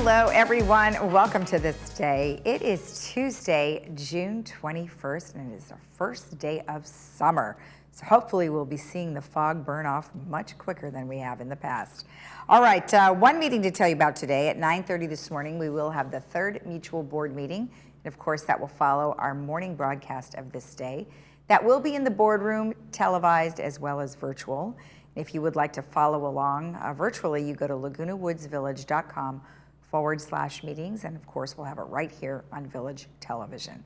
Hello, everyone. Welcome to This Day. It is Tuesday, June 21st, and it is the first day of summer. So hopefully we'll be seeing the fog burn off much quicker than we have in the past. All right, one meeting to tell you about today. At 9:30 this morning, we will have the third mutual board meeting. And of course, that will follow our morning broadcast of This Day. That will be in the boardroom, televised as well as virtual. If you would like to follow along virtually, you go to lagunawoodsvillage.com/meetings. And of course, we'll have it right here on Village Television.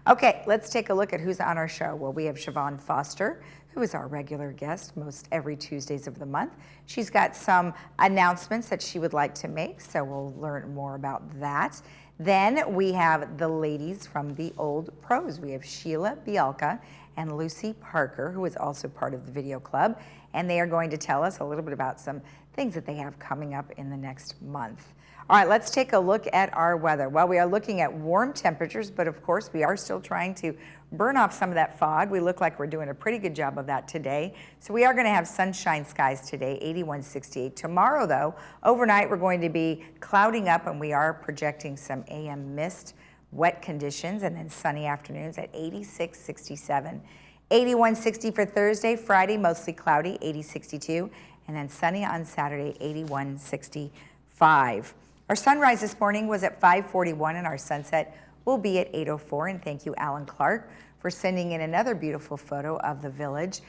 Okay, let's take a look at who's on our show. Well, we have Siobhan Foster, who is our regular guest most every Tuesdays of the month. She's got some announcements that she would like to make, so we'll learn more about that. Then we have the ladies from the Old Pros. We have Sheila Bialka and Lucy Parker, who is also part of the video club, and they are going to tell us a little bit about some things that they have coming up in the next month. All right, let's take a look at our weather. Well, we are looking at warm temperatures, but of course we are still trying to burn off some of that fog. We look like we're doing a pretty good job of that today. So we are going to have sunshine skies today, 81-68. Tomorrow, though, overnight we're going to be clouding up, and we are projecting some AM mist, wet conditions, and then sunny afternoons at 86-67. 81-60 for Thursday. Friday, mostly cloudy, 80-62, and then sunny on Saturday, 81-65. Our sunrise this morning was at 5:41, and our sunset will be at 8:04. And thank you, Alan Clark, for sending in another beautiful photo of the village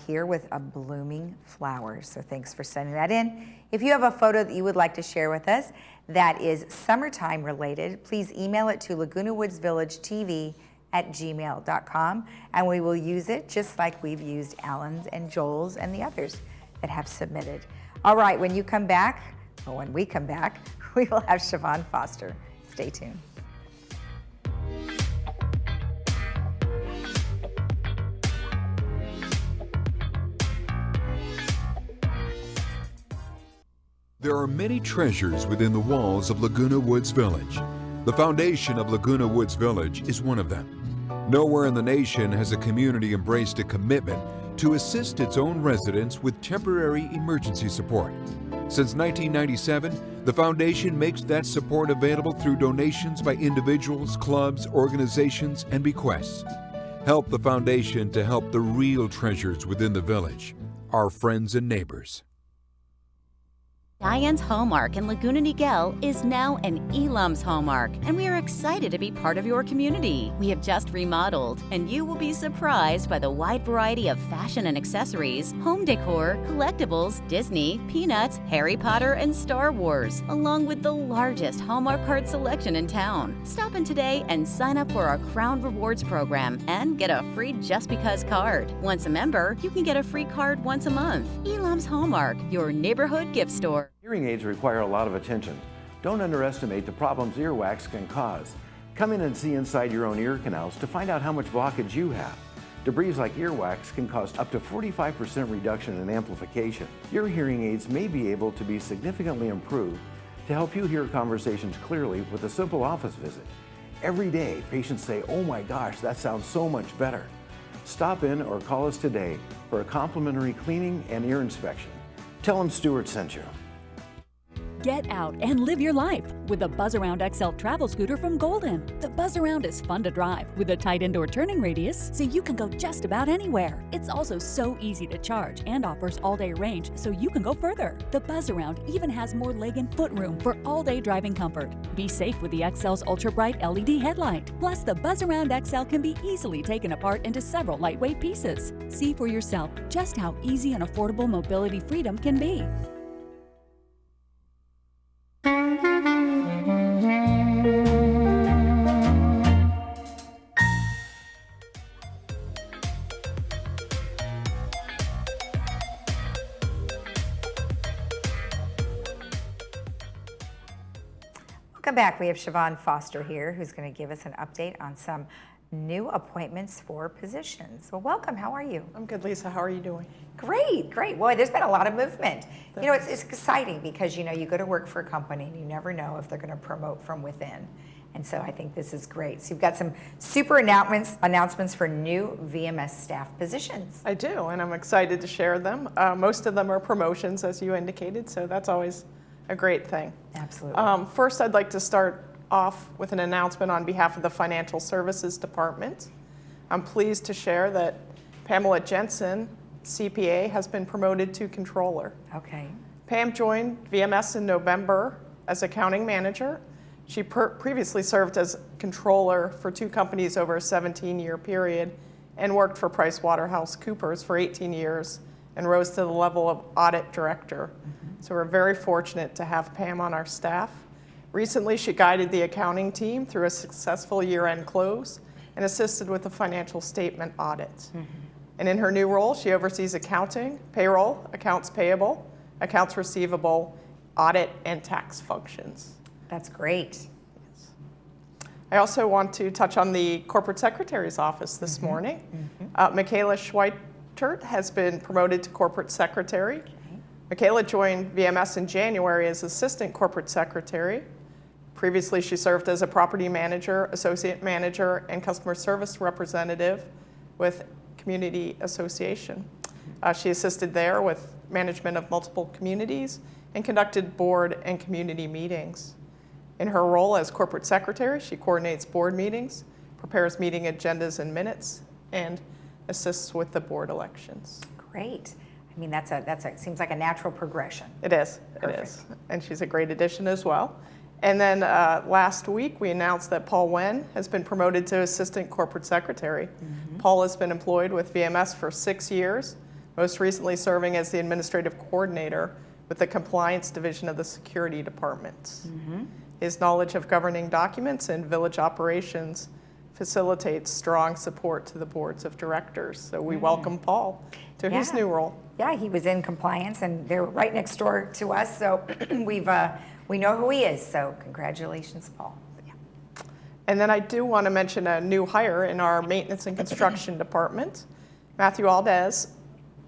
here with a blooming flowers. So thanks for sending that in. If you have a photo that you would like to share with us that is summertime related, please email it to lagunawoodsvillagetv@gmail.com, and we will use it just like we've used Alan's and Joel's and the others that have submitted. All right, when we come back, we will have Siobhan Foster. Stay tuned. There are many treasures within the walls of Laguna Woods Village. The foundation of Laguna Woods Village is one of them. Nowhere in the nation has a community embraced a commitment to assist its own residents with temporary emergency support. Since 1997, the foundation makes that support available through donations by individuals, clubs, organizations, and bequests. Help the foundation to help the real treasures within the village, our friends and neighbors. Diane's Hallmark in Laguna Niguel is now an Elam's Hallmark, and we are excited to be part of your community. We have just remodeled, and you will be surprised by the wide variety of fashion and accessories, home decor, collectibles, Disney, Peanuts, Harry Potter, and Star Wars, along with the largest Hallmark card selection in town. Stop in today and sign up for our Crown Rewards program and get a free Just Because card. Once a member, you can get a free card once a month. Elam's Hallmark, your neighborhood gift store. Hearing aids require a lot of attention. Don't underestimate the problems earwax can cause. Come in and see inside your own ear canals to find out how much blockage you have. Debris like earwax can cause up to 45% reduction in amplification. Your hearing aids may be able to be significantly improved to help you hear conversations clearly with a simple office visit. Every day, patients say, "Oh my gosh, that sounds so much better." Stop in or call us today for a complimentary cleaning and ear inspection. Tell them Stuart sent you. Get out and live your life with the Buzz Around XL travel scooter from Golden. The Buzz Around is fun to drive with a tight indoor turning radius so you can go just about anywhere. It's also so easy to charge and offers all-day range so you can go further. The Buzz Around even has more leg and foot room for all-day driving comfort. Be safe with the XL's ultra-bright LED headlight. Plus, the Buzz Around XL can be easily taken apart into several lightweight pieces. See for yourself just how easy and affordable mobility freedom can be. Welcome back. We have Siobhan Foster here, who's going to give us an update on some new appointments for positions. Well, welcome. How are you? I'm good, Lisa. How are you doing? Great, great. Boy, there's been a lot of movement. You know, it's exciting because, you know, you go to work for a company and you never know if they're going to promote from within. And so I think this is great. So you've got some super announcements for new VMS staff positions. I do, and I'm excited to share them. Most of them are promotions, as you indicated, so that's always a great thing. Absolutely. First, I'd like to start off with an announcement on behalf of the Financial Services Department. I'm pleased to share that Pamela Jensen, CPA, has been promoted to controller. Okay. Pam joined VMS in November as accounting manager. She previously served as controller for 2 companies over a 17-year period and worked for PricewaterhouseCoopers for 18 years and rose to the level of audit director. So we're very fortunate to have Pam on our staff. Recently, she guided the accounting team through a successful year-end close and assisted with the financial statement audit. And in her new role, she oversees accounting, payroll, accounts payable, accounts receivable, audit, and tax functions. That's great. I also want to touch on the corporate secretary's office this morning. Michaela Schweitert has been promoted to corporate secretary. Okay. Michaela joined VMS in January as assistant corporate secretary. Previously, she served as a property manager, associate manager, and customer service representative with Community Association. She assisted there with management of multiple communities and conducted board and community meetings. In her role as corporate secretary, she coordinates board meetings, prepares meeting agendas and minutes, and assists with the board elections. Great. I mean, seems like a natural progression. It is. Perfect. It is. And she's a great addition as well. And then last week, we announced that Paul Wen has been promoted to assistant corporate secretary. Paul has been employed with VMS for 6 years, most recently serving as the administrative coordinator with the compliance division of the security department. His knowledge of governing documents and village operations facilitates strong support to the boards of directors. So we welcome Paul to his new role. Yeah, he was in compliance, and they're right next door to us, so we know who he is. So congratulations, Paul. Yeah. And then I do want to mention a new hire in our maintenance and construction department. Matthew Aldez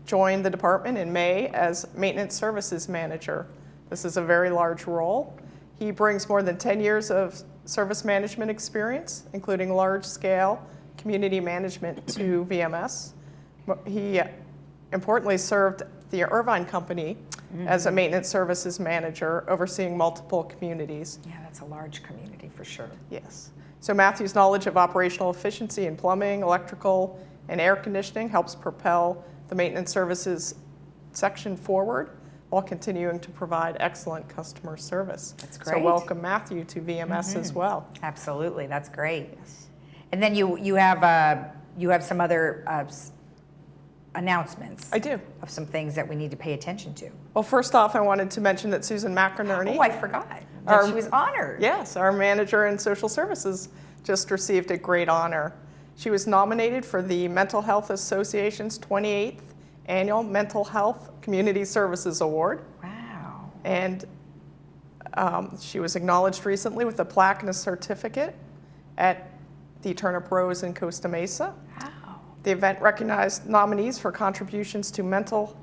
joined the department in May as maintenance services manager. This is a very large role. He brings more than 10 years of service management experience, including large-scale community management to VMS. He importantly served the Irvine Company as a maintenance services manager, overseeing multiple communities. Yeah, that's a large community for sure. Yes. So Matthew's knowledge of operational efficiency in plumbing, electrical, and air conditioning helps propel the maintenance services section forward while continuing to provide excellent customer service. That's great. So welcome Matthew to VMS as well. Absolutely, that's great. Yes. And then you have some other announcements. I do. Of some things that we need to pay attention to. Well, first off, I wanted to mention that Susan McInerney. Oh, I forgot. That she was honored. Yes, our manager in social services just received a great honor. She was nominated for the Mental Health Association's 28th Annual Mental Health Community Services Award. Wow. And she was acknowledged recently with a plaque and a certificate at the Turnip Rose in Costa Mesa. Wow. The event recognized nominees for contributions to mental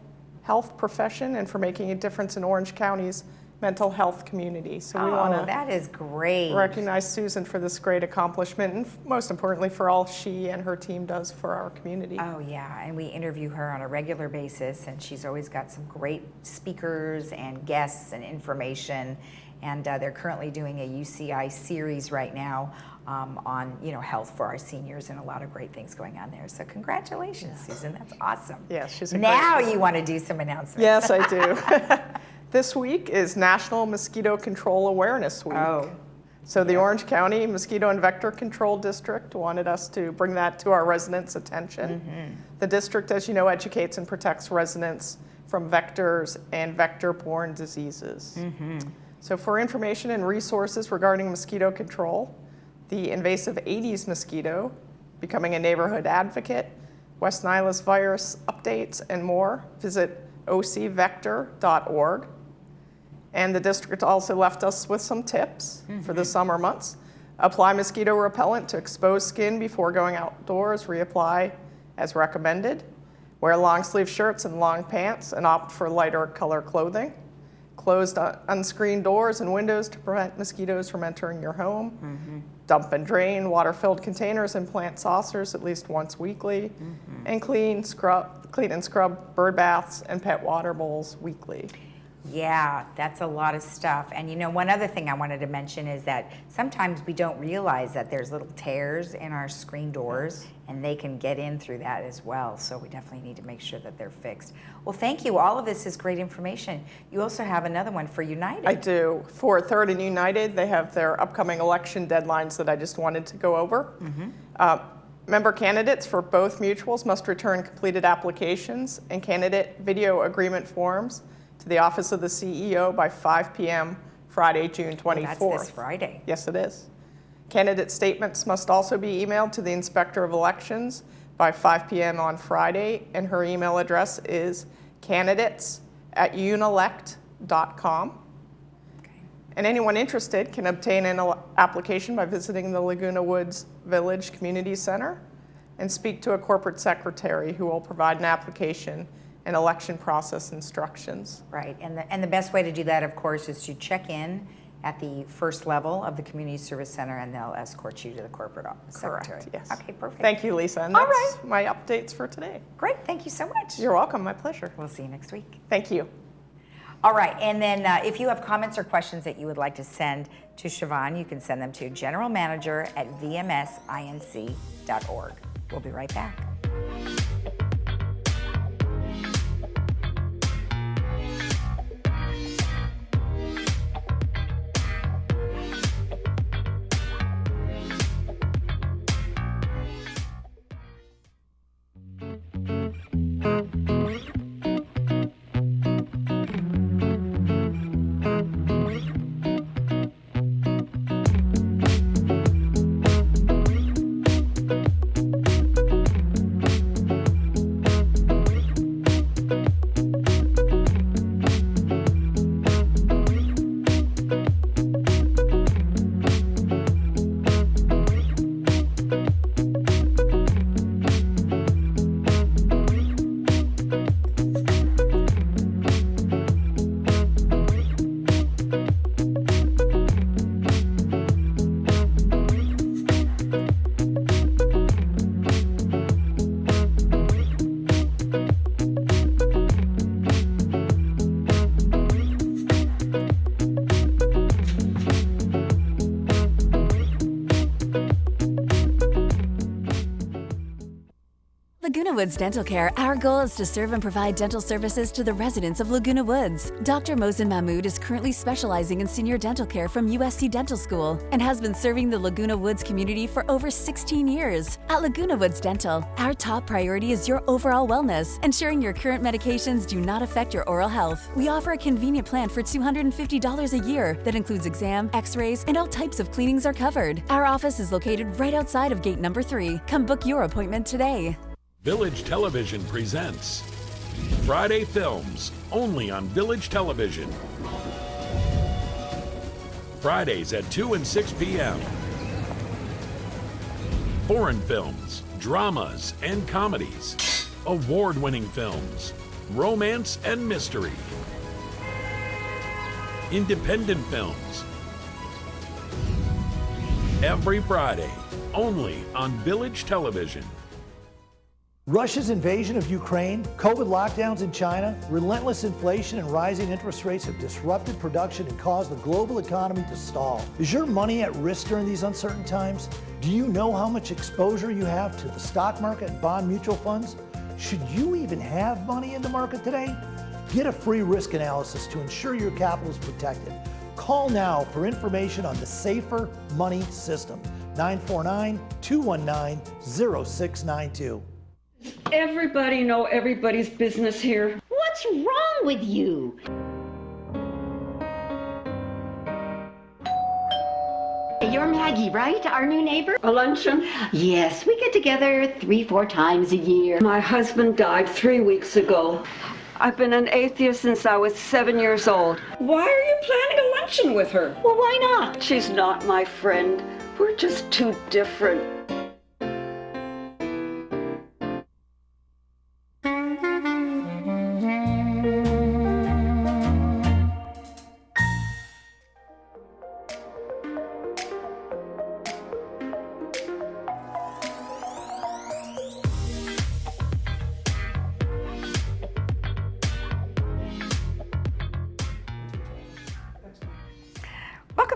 health profession and for making a difference in Orange County's mental health community. So we want to that is great. recognize Susan for this great accomplishment, and most importantly for all she and her team does for our community. Oh yeah, and we interview her on a regular basis, and she's always got some great speakers and guests and information. And they're currently doing a UCI series right now on health for our seniors, and a lot of great things going on there. So congratulations, Susan. That's awesome. Yeah, she's a now great you want to do some announcements. Yes, I do. This week is National Mosquito Control Awareness Week. Oh. So the Orange County Mosquito and Vector Control District wanted us to bring that to our residents' attention. The district, as you know, educates and protects residents from vectors and vector-borne diseases. So for information and resources regarding mosquito control, the invasive Aedes mosquito, becoming a neighborhood advocate, West Nilus virus updates, and more, visit ocvector.org. And the district also left us with some tips for the summer months. Apply mosquito repellent to exposed skin before going outdoors. Reapply as recommended. Wear long sleeve shirts and long pants and opt for lighter color clothing. Closed unscreened doors and windows to prevent mosquitoes from entering your home. Dump and drain water-filled containers and plant saucers at least once weekly. And clean and scrub bird baths and pet water bowls weekly. Yeah, that's a lot of stuff. And you know, one other thing I wanted to mention is that sometimes we don't realize that there's little tears in our screen doors, and they can get in through that as well. So we definitely need to make sure that they're fixed. Well, thank you. All of this is great information. You also have another one for United. I do. For Third and United, they have their upcoming election deadlines that I just wanted to go over. Member candidates for both mutuals must return completed applications and candidate video agreement forms to the office of the CEO by 5 p.m. Friday, June 24th. That's this Friday. Yes, it is. Candidate statements must also be emailed to the Inspector of Elections by 5 p.m. on Friday, and her email address is candidates@unelect.com. And anyone interested can obtain an application by visiting the Laguna Woods Village Community Center and speak to a corporate secretary who will provide an application and election process instructions. Right, and the best way to do that, of course, is to check in at the first level of the Community Service Center, and they'll escort you to the corporate secretary. Correct, yes. Okay, perfect. Thank you, Lisa. And All that's right. my updates for today. Great, thank you so much. You're welcome, my pleasure. We'll see you next week. Thank you. All right, and then if you have comments or questions that you would like to send to Siobhan, you can send them to generalmanager@vmsinc.org. We'll be right back. Laguna Woods Dental Care, our goal is to serve and provide dental services to the residents of Laguna Woods. Dr. Mohsen Mahmood is currently specializing in senior dental care from USC Dental School and has been serving the Laguna Woods community for over 16 years. At Laguna Woods Dental, our top priority is your overall wellness, ensuring your current medications do not affect your oral health. We offer a convenient plan for $250 a year that includes exam, x-rays, and all types of cleanings are covered. Our office is located right outside of gate number 3. Come book your appointment today. Village Television presents Friday Films, only on Village Television. Fridays at 2 and 6 p.m. Foreign films, dramas, and comedies. Award-winning films, romance and mystery. Independent films. Every Friday, only on Village Television. Russia's invasion of Ukraine, COVID lockdowns in China, relentless inflation and rising interest rates have disrupted production and caused the global economy to stall. Is your money at risk during these uncertain times? Do you know how much exposure you have to the stock market and bond mutual funds? Should you even have money in the market today? Get a free risk analysis to ensure your capital is protected. Call now for information on the Safer Money System, 949-219-0692. Everybody know everybody's business here. What's wrong with you? You're Maggie, right? Our new neighbor? A luncheon? Yes, we get together 3-4 times a year. My husband died 3 weeks ago. I've been an atheist since I was 7 years old. Why are you planning a luncheon with her? Well, why not? She's not my friend. We're just too different.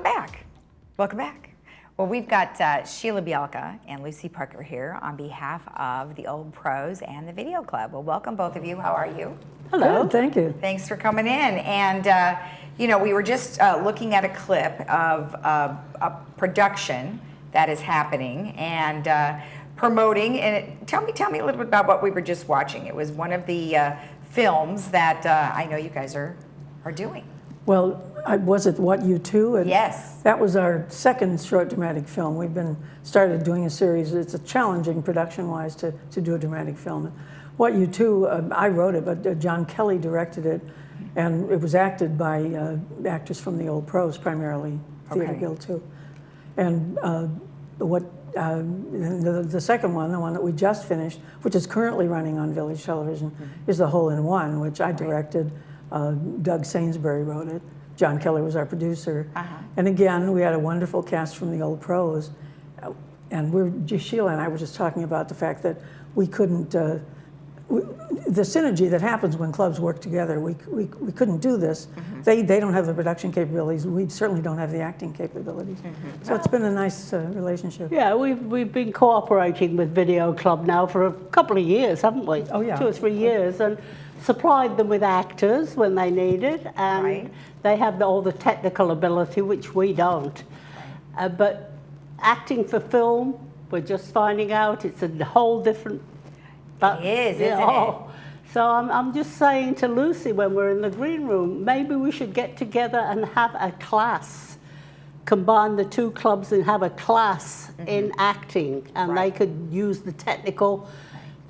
back. Welcome back. Well, we've got Sheila Bielka and Lucy Parker here on behalf of the Old Pros and the Video Club. Well, welcome both of you. How are you? Hello. Good, thank you. Thanks for coming in. And, you know, we were just looking at a clip of a production that is happening and promoting. And tell me a little bit about what we were just watching. It was one of the films that I know you guys are doing. Well, was it What You Two? And yes. That was our second short dramatic film. We've started doing a series. It's a challenging production-wise to do a dramatic film. What You Two, I wrote it, but John Kelly directed it, and it was acted by actors from the Old Pros, primarily Theater Guild too. And the second one, the one that we just finished, which is currently running on Village Television, is The Hole in One, which I directed. Doug Sainsbury wrote it. John Kelly was our producer. And again, we had a wonderful cast from the Old Pros. And Sheila and I were just talking about the fact that we couldn't, the synergy that happens when clubs work together, we couldn't do this. They don't have the production capabilities. We certainly don't have the acting capabilities. So it's been a nice relationship. Yeah, we've been cooperating with Video Club now for a couple of years, haven't we? Oh, yeah. 2 or 3 years. And supplied them with actors when they needed, and they have all the technical ability, which we don't. But acting for film, we're just finding out it's a whole different... It is, isn't it? So I'm just saying to Lucy when we're in the green room, maybe we should get together and have a class, combine the two clubs and have a class in acting, and they could use the technical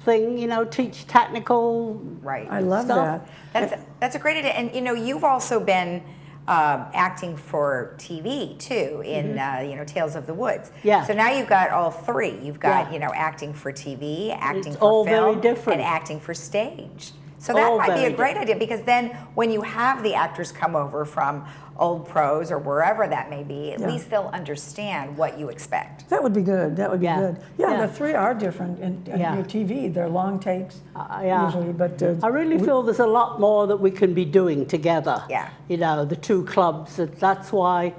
thing, you know, teach technical I love stuff. that. That's a great idea. And you know, you've also been acting for TV too in you know, Tales of the Woods. Yeah. So now you've got all three. You've got you know, acting for TV, acting It's for all film, very different. and acting for stage. So that All might be very a great idea, because then when you have the actors come over from Old Pros or wherever that may be, at least they'll understand what you expect. That would be good. That would be good. Yeah, the three are different in your TV. They're long takes usually, but I really feel there's a lot more that we can be doing together. Yeah. You know, the two clubs. That's why,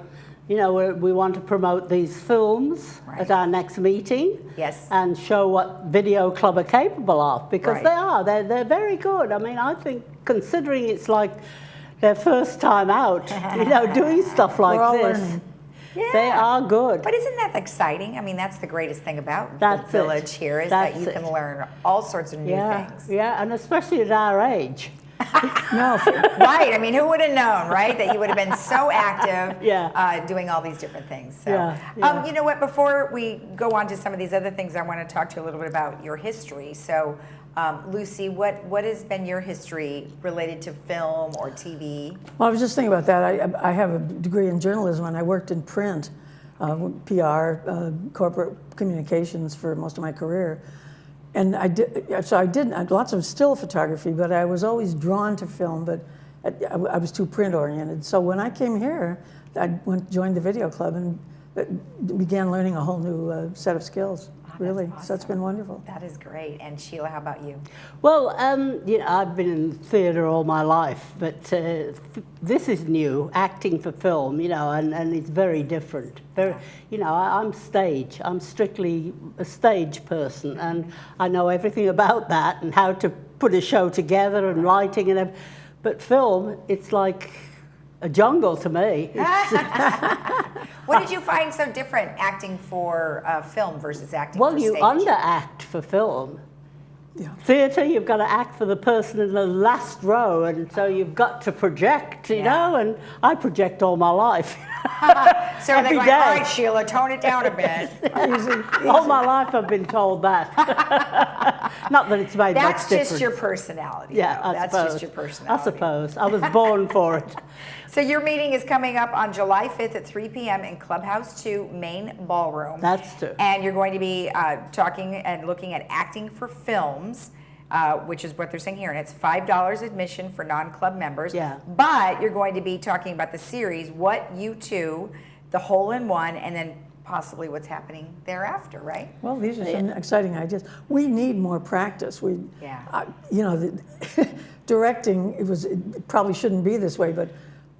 you know, we want to promote these films at our next meeting. Yes. And show what Video Club are capable of, because they are. They're very good. I mean, I think considering it's like their first time out, you know, doing stuff like this. Learning. Yeah. They are good. But isn't that exciting? I mean, that's the greatest thing about That's the village here, is that you That's can learn all sorts of new things. Yeah, and especially at our age. no. Right. I mean, who would have known, right, that you would have been so active doing all these different things. So, you know what, before we go on to some of these other things, I want to talk to you a little bit about your history. So, Lucy, what has been your history related to film or TV? Well, I was just thinking about that. I have a degree in journalism, and I worked in print, PR, corporate communications for most of my career. And I did lots of still photography, but I was always drawn to film, but I was too print oriented. So when I came here, I joined the Video Club and began learning a whole new set of skills. Really, awesome. So it's been wonderful. That is great. And Sheila, how about you? Well, you know, I've been in theatre all my life, but this is new, acting for film, you know, and it's very different. You know, I'm stage. I'm strictly a stage person, and I know everything about that and how to put a show together and writing and everything. But film, it's like a jungle to me. What did you find so different acting for film versus acting for stage? Well, you underact for film. Yeah. Theatre, you've got to act for the person in the last row, and so you've got to project, you know, and I project all my life. So they're going, all right, Sheila, tone it down a bit. All my life I've been told that. Not that it's made much difference. That's just your personality. Yeah, though. I That's suppose. just your personality. I suppose. I was born for it. So your meeting is coming up on July 5th at 3 p.m. in Clubhouse 2, Main Ballroom. That's true. And you're going to be talking and looking at acting for films, which is what they're saying here. And it's $5 admission for non-club members. Yeah. But you're going to be talking about the series, What You Two, The Hole in One, and then possibly what's happening thereafter, right? Well, these are some exciting ideas. We need more practice. You know, directing, it probably shouldn't be this way, but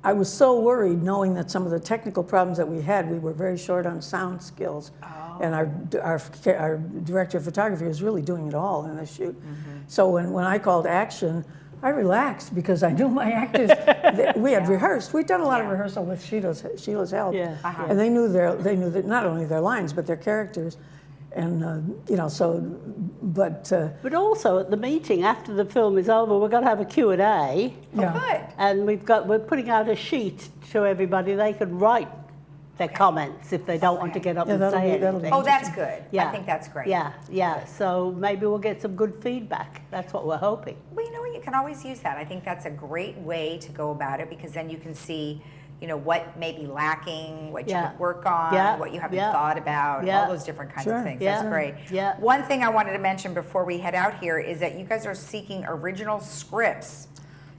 I was so worried knowing that some of the technical problems that we had, we were very short on sound skills. And our director of photography was really doing it all in the shoot. So when I called action, I relaxed because I knew my actors. We had rehearsed. We'd done a lot of rehearsal with Sheila's help, and they knew that not only their lines but their characters, and you know. So, but also at the meeting after the film is over, we're going to have a Q&A. Good. And we're putting out a sheet to everybody. They could write their comments if they don't want to get up and say anything. Oh, that's good. I think that's great. Yeah. So maybe we'll get some good feedback. That's what we're hoping. Well, you know what? You can always use that. I think that's a great way to go about it, because then you can see, you know, what may be lacking, what you could work on, what you haven't thought about, all those different kinds of things. That's great. One thing I wanted to mention before we head out here is that you guys are seeking original scripts.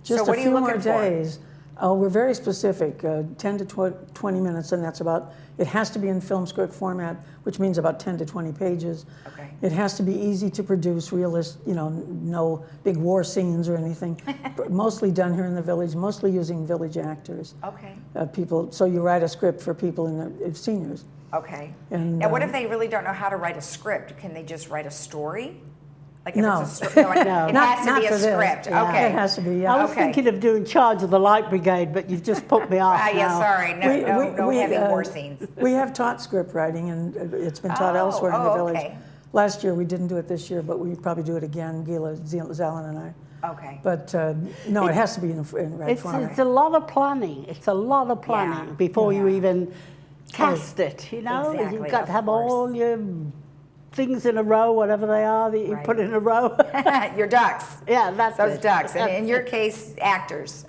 Just so what a are you few looking more for? days. We're very specific, 10 to 20 minutes, and that's about, it has to be in film script format, which means about 10 to 20 pages. Okay. It has to be easy to produce, realist, you know, no big war scenes or anything. Mostly done here in the village, mostly using village actors. Okay. People, so you write a script for people in the seniors. Okay. And, now, what if they really don't know how to write a script? Can they just write a story? Like if No. it's a it has to be a for this. script. Yeah. Okay. It has to be, I was thinking of doing Charge of the Light Brigade, but you've just put me off Yeah, now. sorry. No heavy war scenes. We have taught script writing, and it's been taught elsewhere in the village. Okay. Last year we didn't do it this year, but we probably do it again, Gila, Zalin and I. Okay. But no, it has to be in red format. It's a lot of planning. It's a lot of planning before you even cast it, you know? Exactly, You've got to have course. all your things in a row, whatever they are that you put in a row. Your ducks. Yeah, that's Those it. ducks. And in your case, actors.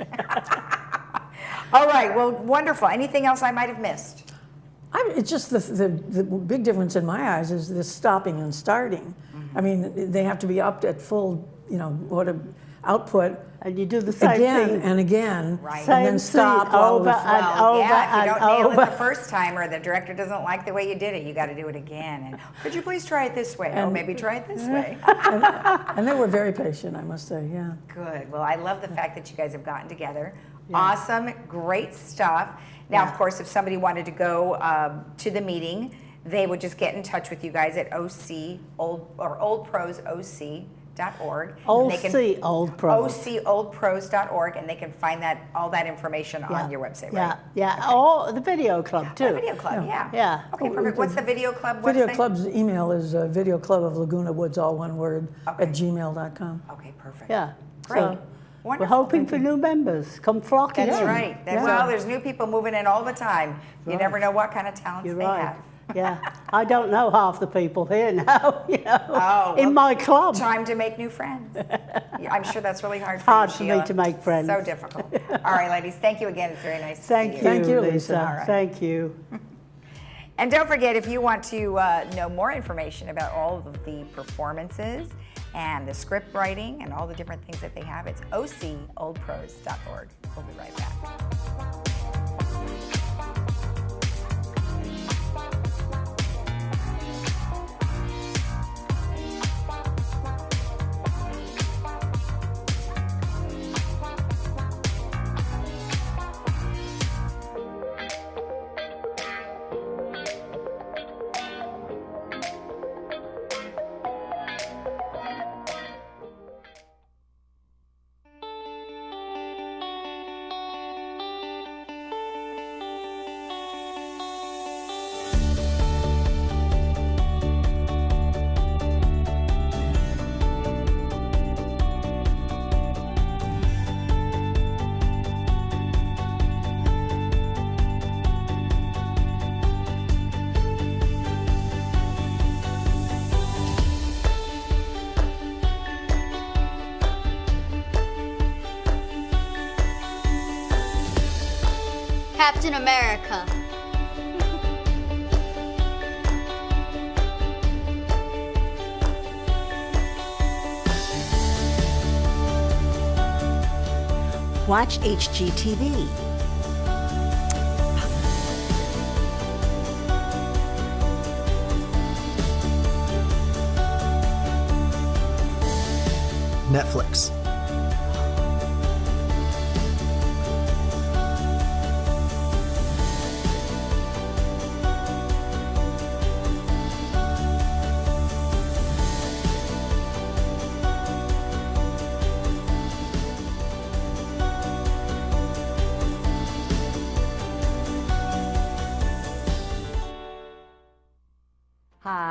All right. Well, wonderful. Anything else I might have missed? It's just the big difference in my eyes is the stopping and starting. I mean, they have to be up at full, you know, output. And you do the same again thing. and again, Right. and then stop over and over yeah, if you and don't nail over. it the first time, or the director doesn't like the way you did it, you got to do it again. And could you please try it this way? Oh, maybe try it this way. and they were very patient, I must say. Yeah. Good. Well, I love the fact that you guys have gotten together. Awesome, great stuff. Now, of course, if somebody wanted to go to the meeting, they would just get in touch with you guys at oldprosoc.org. oldpros.org, and they can find all that information on your website, right? Yeah. Or the video club too. The video club, yeah. Yeah. Okay, perfect. What's the video club website? Video Club's email is Video Club of Laguna Woods, all one word, at gmail.com. Okay, perfect. Yeah. Great. So we're Wonderful. hoping for new members. Come flocking in. That's right. Well, there's new people moving in all the time. You never know what kind of talents You're they right. have. Yeah, I don't know half the people here now, you know, Oh, in my club. Time to make new friends. Yeah, I'm sure that's really hard for Hard you, for Sheila. me to make friends. So difficult. All right, ladies, thank you again. It's very nice to see you. Thank you, Lisa. Lisa. All right. Thank you. And don't forget, if you want to know more information about all of the performances and the script writing and all the different things that they have, it's ocoldpros.org. We'll be right back. Captain America. Watch HGTV. Netflix.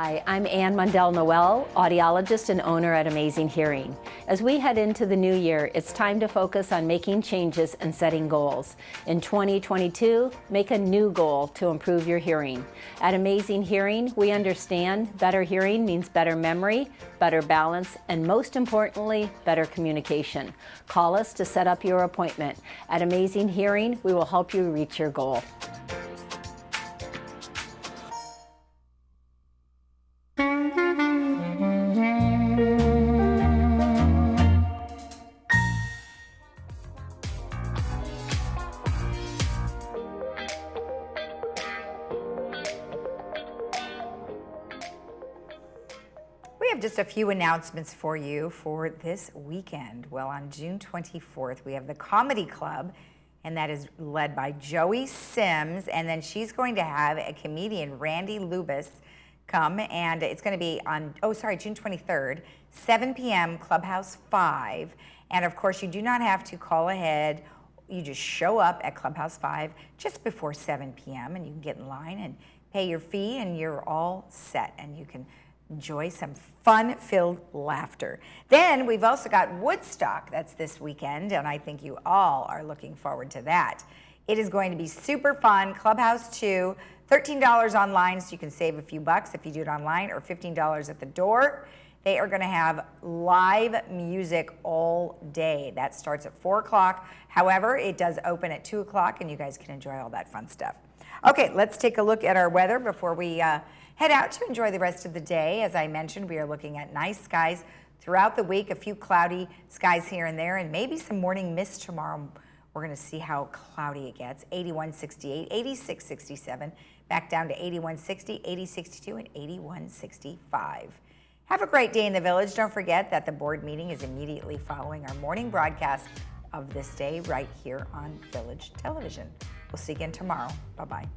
Hi, I'm Ann Mundell-Noel, audiologist and owner at Amazing Hearing. As we head into the new year, it's time to focus on making changes and setting goals. In 2022, make a new goal to improve your hearing. At Amazing Hearing, we understand better hearing means better memory, better balance, and most importantly, better communication. Call us to set up your appointment. At Amazing Hearing, we will help you reach your goal. We have just a few announcements for you for this weekend. Well, on June 24th, we have the Comedy Club, and that is led by Joey Sims, and then she's going to have a comedian, Randy Lubis, come, and it's going to be on, June 23rd, 7 p.m., Clubhouse 5. And of course, you do not have to call ahead. You just show up at Clubhouse 5 just before 7 p.m., and you can get in line and pay your fee, and you're all set, and you can enjoy some fun-filled laughter. Then we've also got Woodstock. That's this weekend, and I think you all are looking forward to that. It is going to be super fun. Clubhouse 2, $13 online, so you can save a few bucks if you do it online, or $15 at the door. They are going to have live music all day. That starts at 4 o'clock. However, it does open at 2 o'clock, and you guys can enjoy all that fun stuff. Okay, let's take a look at our weather before we head out to enjoy the rest of the day. As I mentioned, we are looking at nice skies throughout the week, a few cloudy skies here and there, and maybe some morning mist tomorrow. We're going to see how cloudy it gets. 81-68, 86-67, back down to 81-60, 80-62, and 81-65. Have a great day in the Village. Don't forget that the board meeting is immediately following our morning broadcast of This Day right here on Village Television. We'll see you again tomorrow. Bye-bye.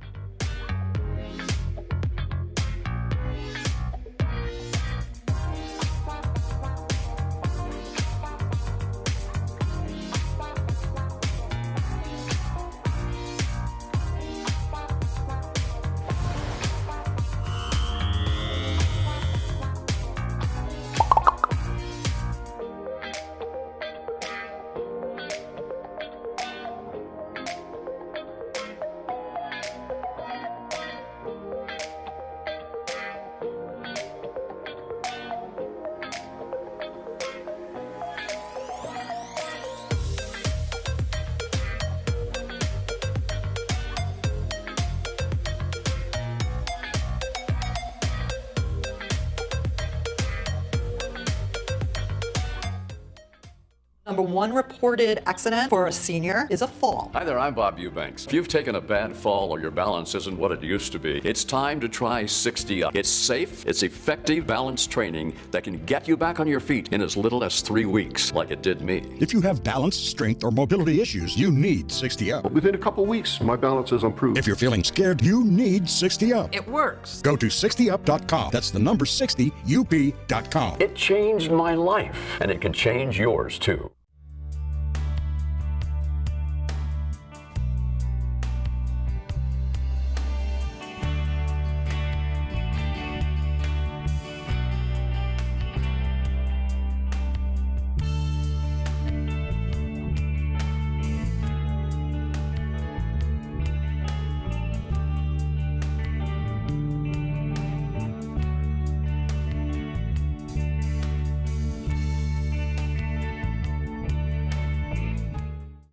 Number one reported accident for a senior is a fall. Hi there, I'm Bob Eubanks. If you've taken a bad fall or your balance isn't what it used to be, it's time to try 60 Up. It's safe, it's effective balance training that can get you back on your feet in as little as 3 weeks, like it did me. If you have balance, strength, or mobility issues, you need 60 Up. Within a couple weeks, my balance is improved. If you're feeling scared, you need 60 Up. It works. Go to 60up.com. That's the number 60up.com. It changed my life, and it can change yours too.